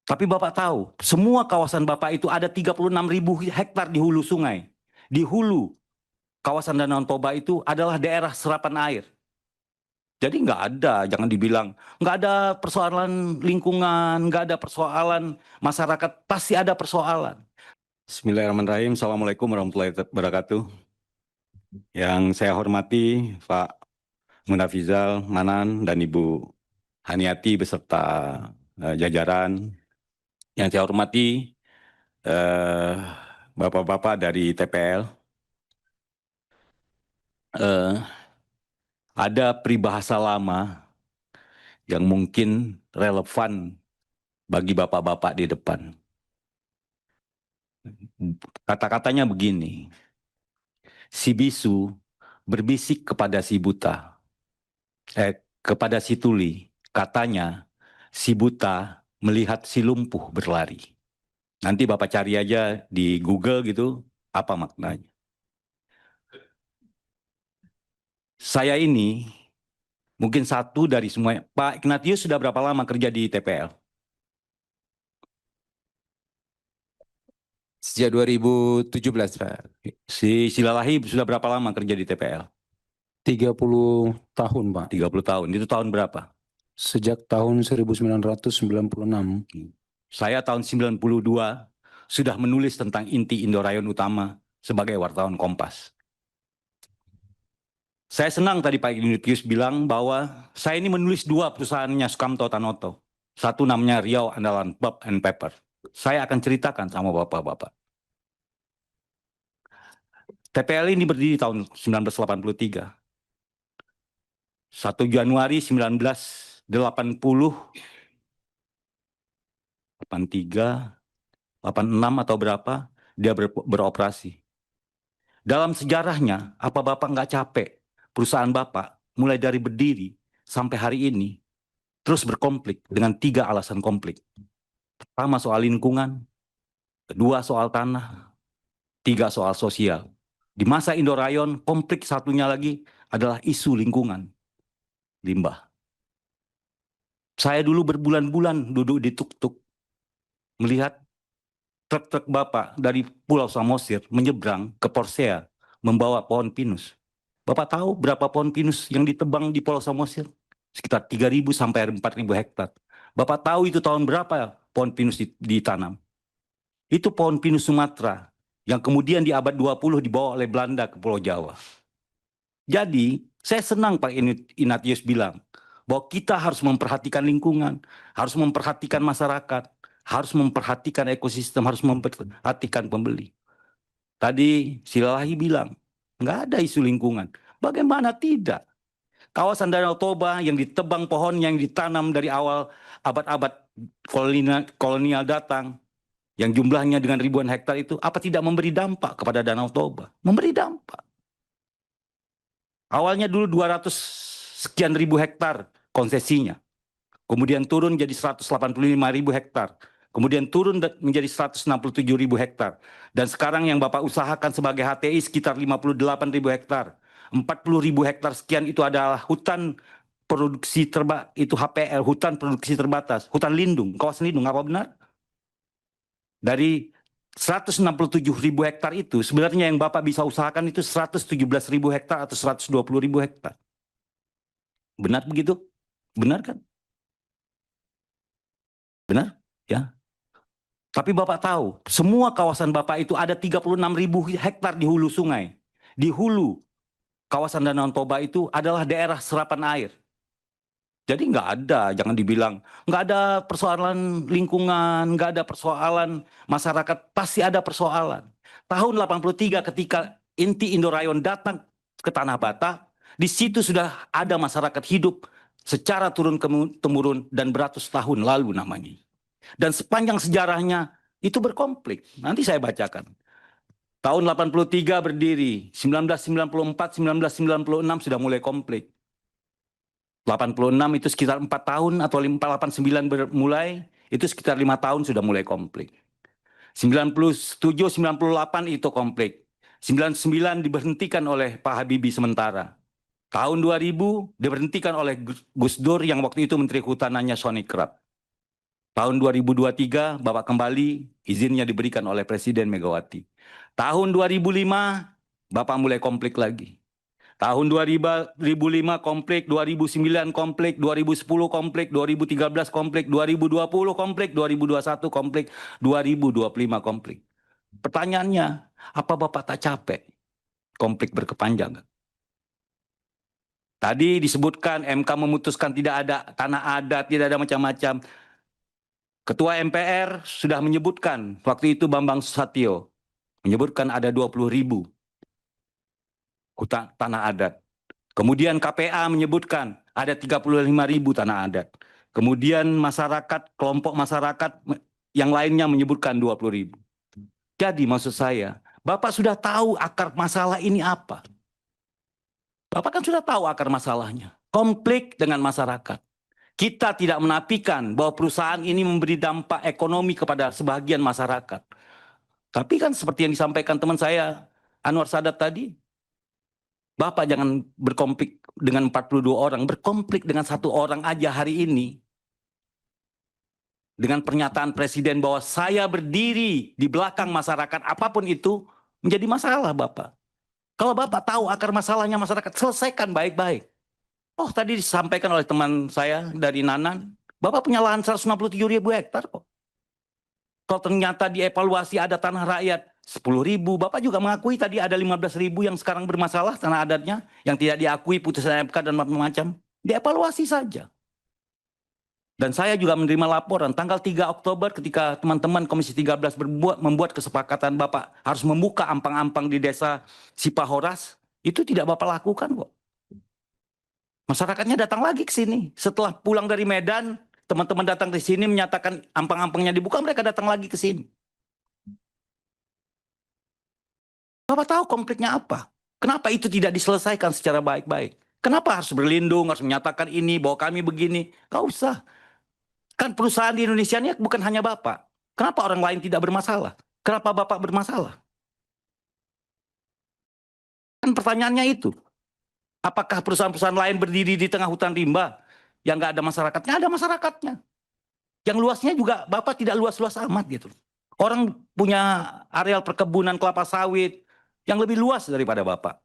Tapi Bapak tahu, semua kawasan Bapak itu ada 36.000 hektar di hulu sungai. Di hulu kawasan Danau Toba itu adalah daerah serapan air. Jadi nggak ada, jangan dibilang nggak ada persoalan lingkungan, nggak ada persoalan masyarakat, pasti ada persoalan. Bismillahirrahmanirrahim. Assalamualaikum warahmatullahi wabarakatuh. Yang saya hormati Pak Munafizal Manan dan Ibu Haniati beserta jajaran. Yang saya hormati Bapak-bapak dari TPL. Ada peribahasa lama yang mungkin relevan bagi bapak-bapak di depan. Kata-katanya begini, si bisu berbisik kepada si buta, kepada si tuli, katanya si buta melihat si lumpuh berlari. Nanti Bapak cari aja di Google gitu, apa maknanya. Saya ini mungkin satu dari semua. Pak Ignatius sudah berapa lama kerja di TPL? Sejak 2017, Pak. Si Silalahi sudah berapa lama kerja di TPL? 30 tahun, Pak. 30 tahun. Itu tahun berapa? Sejak tahun 1996. Saya tahun 92 sudah menulis tentang inti Indorayon Utama sebagai wartawan Kompas. Saya senang tadi Pak Ignatius bilang bahwa saya ini menulis dua perusahaannya Sukamto Tanoto. Satu namanya Riau Andalan Pulp and Paper. Saya akan ceritakan sama bapak-bapak. TPL ini berdiri tahun 1983. 1 Januari 1980, 83, 86 atau berapa, dia beroperasi. Dalam sejarahnya, apa Bapak nggak capek? Perusahaan Bapak mulai dari berdiri sampai hari ini terus berkonflik dengan 3 alasan konflik. Pertama soal lingkungan, kedua soal tanah, 3 soal sosial. Di masa Indorayon, konflik satunya lagi adalah isu lingkungan, limbah. Saya dulu berbulan-bulan duduk di tuk-tuk, melihat truk-truk Bapak dari Pulau Samosir menyeberang ke Porsea, membawa pohon pinus. Bapak tahu berapa pohon pinus yang ditebang di Pulau Samosir? Sekitar 3.000 sampai 4.000 hektar. Bapak tahu itu tahun berapa pohon pinus ditanam? Itu pohon pinus Sumatera yang kemudian di abad 20 dibawa oleh Belanda ke Pulau Jawa. Jadi, saya senang Pak Ignatius bilang bahwa kita harus memperhatikan lingkungan, harus memperhatikan masyarakat, harus memperhatikan ekosistem, harus memperhatikan pembeli. Tadi Silalahi bilang, nggak ada isu lingkungan. Bagaimana tidak? Kawasan Danau Toba yang ditebang pohon yang ditanam dari awal abad-abad kolonial datang, yang jumlahnya dengan ribuan hektar itu, apa tidak memberi dampak kepada Danau Toba? Memberi dampak. Awalnya dulu 200 sekian ribu hektar konsesinya. Kemudian turun jadi 185.000 hektar. Kemudian turun menjadi 167.000 hektar. Dan sekarang yang Bapak usahakan sebagai HTI sekitar 58.000 hektar. 40.000 hektar sekian itu adalah hutan produksi terbatas, itu HPL, hutan produksi terbatas, hutan lindung, kawasan lindung, apa benar? Dari 167.000 hektar itu, sebenarnya yang Bapak bisa usahakan itu 117.000 hektar atau 120.000 hektar. Benar begitu? Benar kan? Benar? Ya. Tapi Bapak tahu, semua kawasan Bapak itu ada 36.000 hektar di hulu sungai. Di hulu kawasan Danau Toba itu adalah daerah serapan air. Jadi nggak ada, jangan dibilang nggak ada persoalan lingkungan, nggak ada persoalan masyarakat, pasti ada persoalan. Tahun 83 ketika inti Indorayon datang ke Tanah Bata, di situ sudah ada masyarakat hidup secara turun-temurun dan beratus tahun lalu namanya. Dan sepanjang sejarahnya itu berkonflik. Nanti saya bacakan. Tahun 83 berdiri, 1994, 1996 sudah mulai konflik. 86 itu sekitar 4 tahun atau 89 bermulai, itu sekitar 5 tahun sudah mulai konflik. 97, 98 itu konflik. 99 diberhentikan oleh Pak Habibie sementara. Tahun 2000 diberhentikan oleh Gus Dur yang waktu itu Menteri Kehutanannya Sonny Krat. Tahun 2023 Bapak kembali, izinnya diberikan oleh Presiden Megawati. Tahun 2005 Bapak mulai konflik lagi. Tahun 2005 konflik, 2009 konflik, 2010 konflik, 2013 konflik, 2020 konflik, 2021 konflik, 2025 konflik. Pertanyaannya, apa Bapak tak capek konflik berkepanjangan? Tadi disebutkan MK memutuskan tidak ada tanah adat, tidak ada macam-macam. Ketua MPR sudah menyebutkan, waktu itu Bambang Susatyo, menyebutkan ada 20.000 hutan tanah adat. Kemudian KPA menyebutkan ada 35.000 tanah adat. Kemudian masyarakat, kelompok masyarakat yang lainnya menyebutkan 20.000. Jadi maksud saya, Bapak sudah tahu akar masalah ini apa. Bapak kan sudah tahu akar masalahnya. Konflik dengan masyarakat. Kita tidak menafikan bahwa perusahaan ini memberi dampak ekonomi kepada sebagian masyarakat. Tapi kan seperti yang disampaikan teman saya, Anwar Sadat tadi, Bapak jangan berkonflik dengan 42 orang, berkonflik dengan satu orang aja hari ini. Dengan pernyataan Presiden bahwa saya berdiri di belakang masyarakat, apapun itu menjadi masalah Bapak. Kalau Bapak tahu akar masalahnya masyarakat, selesaikan baik-baik. Oh, tadi disampaikan oleh teman saya dari Nanan, Bapak punya lahan 167.000 hektar kok. Kalau ternyata dievaluasi ada tanah rakyat 10.000, Bapak juga mengakui tadi ada 15.000 yang sekarang bermasalah tanah adatnya, yang tidak diakui putusan MK dan macam-macam. Dievaluasi saja. Dan saya juga menerima laporan tanggal 3 Oktober ketika teman-teman Komisi 13 membuat kesepakatan Bapak harus membuka ampang-ampang di desa Sipahoras, itu tidak Bapak lakukan kok. Masyarakatnya datang lagi ke sini. Setelah pulang dari Medan, teman-teman datang ke sini menyatakan ampang-ampangnya dibuka, mereka datang lagi ke sini. Bapak tahu konfliknya apa? Kenapa itu tidak diselesaikan secara baik-baik? Kenapa harus berlindung, harus menyatakan ini, bahwa kami begini? Gak usah. Kan perusahaan di Indonesia ini bukan hanya Bapak. Kenapa orang lain tidak bermasalah? Kenapa Bapak bermasalah? Kan pertanyaannya itu. Apakah perusahaan-perusahaan lain berdiri di tengah hutan rimba yang nggak ada masyarakatnya? Ada masyarakatnya. Yang luasnya juga Bapak tidak luas-luas amat gitu. Orang punya areal perkebunan kelapa sawit yang lebih luas daripada Bapak.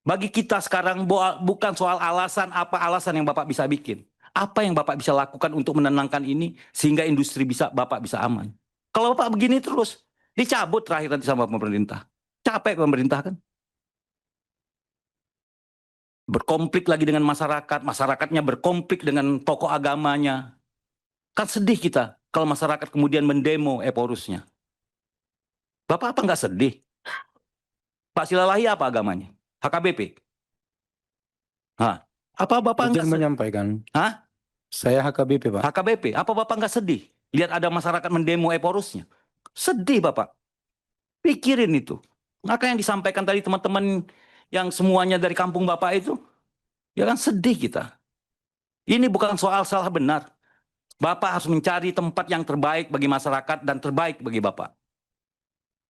Bagi kita sekarang bukan soal alasan apa alasan yang Bapak bisa bikin. Apa yang Bapak bisa lakukan untuk menenangkan ini sehingga industri Bapak bisa aman. Kalau Bapak begini terus, dicabut terakhir nanti sama pemerintah. Capek pemerintah kan. Berkonflik lagi dengan masyarakat, masyarakatnya berkonflik dengan tokoh agamanya. Kan sedih kita kalau masyarakat kemudian mendemo Eporusnya. Bapak apa nggak sedih? Pak Silalahi apa agamanya? HKBP? Hah? Apa Bapak Izin nggak sedih? menyampaikan. Hah? Saya HKBP, Pak. HKBP? Apa Bapak nggak sedih? Lihat ada masyarakat mendemo Eporusnya. Sedih Bapak. Pikirin itu. Maka yang disampaikan tadi teman-teman yang semuanya dari kampung Bapak itu, ya kan sedih kita. Ini bukan soal salah benar. Bapak harus mencari tempat yang terbaik bagi masyarakat dan terbaik bagi Bapak.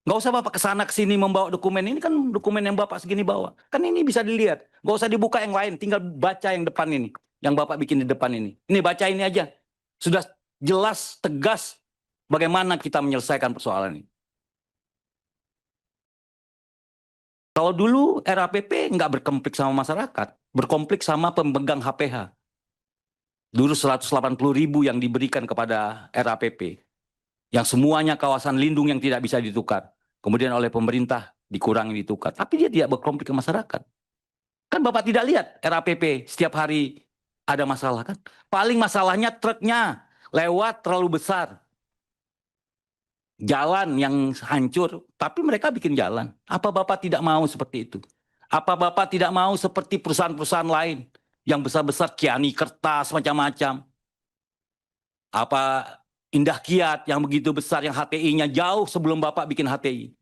Nggak usah Bapak kesana kesini membawa dokumen. Ini kan dokumen yang Bapak segini bawa. Kan ini bisa dilihat. Nggak usah dibuka yang lain. Tinggal baca yang depan ini. Yang Bapak bikin di depan ini. Ini baca ini aja. Sudah jelas, tegas bagaimana kita menyelesaikan persoalan ini. Kalau dulu RAPP nggak berkonflik sama masyarakat. Berkonflik sama pemegang HPH. Dulu 180.000 yang diberikan kepada RAPP. Yang semuanya kawasan lindung yang tidak bisa ditukar. Kemudian oleh pemerintah dikurangi ditukar. Tapi dia tidak berkonflik ke masyarakat. Kan Bapak tidak lihat RAPP setiap hari ada masalah kan. Paling masalahnya truknya lewat terlalu besar. Jalan yang hancur, tapi mereka bikin jalan. Apa Bapak tidak mau seperti itu? Apa Bapak tidak mau seperti perusahaan-perusahaan lain yang besar-besar, Kiani Kertas, macam-macam? Apa Indah Kiat yang begitu besar, yang HTI-nya jauh sebelum Bapak bikin HTI.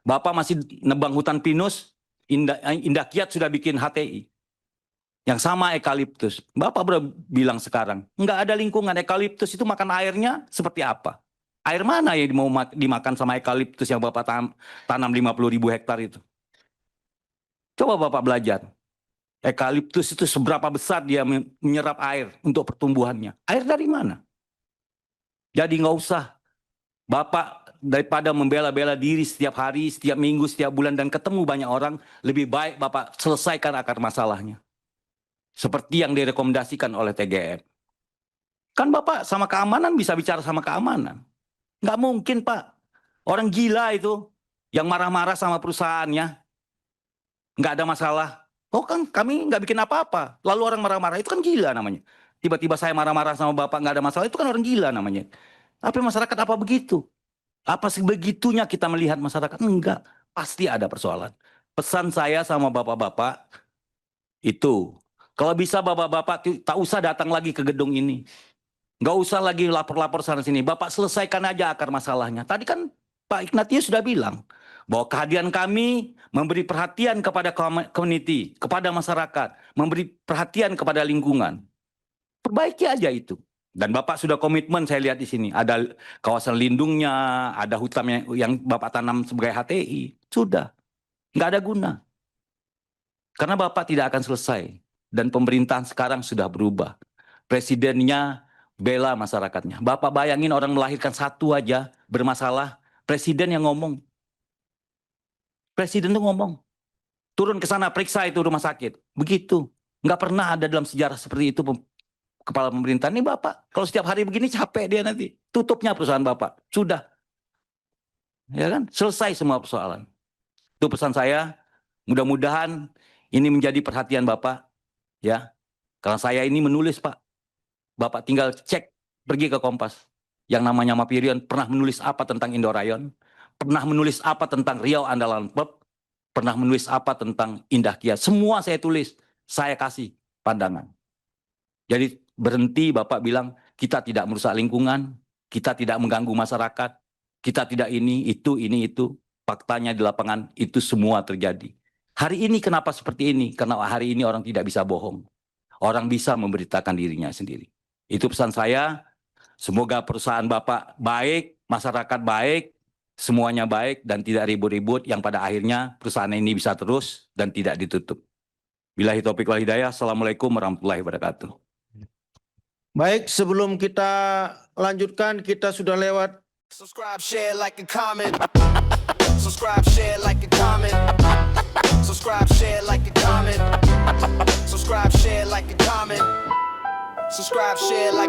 Bapak masih nebang hutan pinus, Indah Kiat sudah bikin HTI. Yang sama eukaliptus. Bapak bilang sekarang, nggak ada lingkungan, eukaliptus itu makan airnya seperti apa? Air mana yang mau dimakan sama eukaliptus yang Bapak tanam 50.000 hektar itu? Coba Bapak belajar. Eukaliptus itu seberapa besar dia menyerap air untuk pertumbuhannya. Air dari mana? Jadi nggak usah. Bapak daripada membela-bela diri setiap hari, setiap minggu, setiap bulan, dan ketemu banyak orang, lebih baik Bapak selesaikan akar masalahnya. Seperti yang direkomendasikan oleh TGN. Kan Bapak sama keamanan bisa bicara sama keamanan. Nggak mungkin Pak. Orang gila itu yang marah-marah sama perusahaannya. Nggak ada masalah. Oh kan kami nggak bikin apa-apa. Lalu orang marah-marah itu kan gila namanya. Tiba-tiba saya marah-marah sama Bapak nggak ada masalah, itu kan orang gila namanya. Tapi masyarakat apa begitu? Apa sebegitunya kita melihat masyarakat? Enggak. Pasti ada persoalan. Pesan saya sama bapak-bapak itu, kalau bisa bapak-bapak tak usah datang lagi ke gedung ini. Nggak usah lagi lapor-lapor sana sini. Bapak selesaikan aja akar masalahnya. Tadi kan Pak Ignatius sudah bilang bahwa kehadiran kami memberi perhatian kepada community, kepada masyarakat, memberi perhatian kepada lingkungan. Perbaiki aja itu. Dan Bapak sudah komitmen, saya lihat di sini. Ada kawasan lindungnya, ada hutan yang Bapak tanam sebagai HTI. Sudah. Nggak ada guna. Karena Bapak tidak akan selesai. Dan pemerintahan sekarang sudah berubah. Presidennya bela masyarakatnya. Bapak bayangin orang melahirkan satu aja bermasalah. Presiden yang ngomong. Presiden tuh ngomong. Turun ke sana, periksa itu rumah sakit. Begitu. Nggak pernah ada dalam sejarah seperti itu kepala pemerintahan. Ini Bapak, kalau setiap hari begini capek dia nanti. Tutupnya perusahaan Bapak. Sudah. Ya kan? Selesai semua persoalan. Itu pesan saya. Mudah-mudahan ini menjadi perhatian Bapak. Ya. Karena saya ini menulis Pak. Bapak tinggal cek, pergi ke Kompas. Yang namanya Mapirion pernah menulis apa tentang Indorayon. Pernah menulis apa tentang Riau Andalan Pub. Pernah menulis apa tentang Indah Kiat. Semua saya tulis. Saya kasih pandangan. Jadi berhenti Bapak bilang kita tidak merusak lingkungan, kita tidak mengganggu masyarakat, kita tidak ini, itu. Faktanya di lapangan itu semua terjadi. Hari ini kenapa seperti ini? Karena hari ini orang tidak bisa bohong. Orang bisa memberitakan dirinya sendiri. Itu pesan saya. Semoga perusahaan Bapak baik, masyarakat baik, semuanya baik dan tidak ribut-ribut yang pada akhirnya perusahaan ini bisa terus dan tidak ditutup. Billahi taufiq wal hidayah. Assalamualaikum warahmatullahi wabarakatuh. Baik, sebelum kita lanjutkan, kita sudah lewat. Subscribe, share, like, and comment. Subscribe, share, like, and comment. Subscribe, share, like, and comment. Subscribe, share, like, and comment. Subscribe, share, like.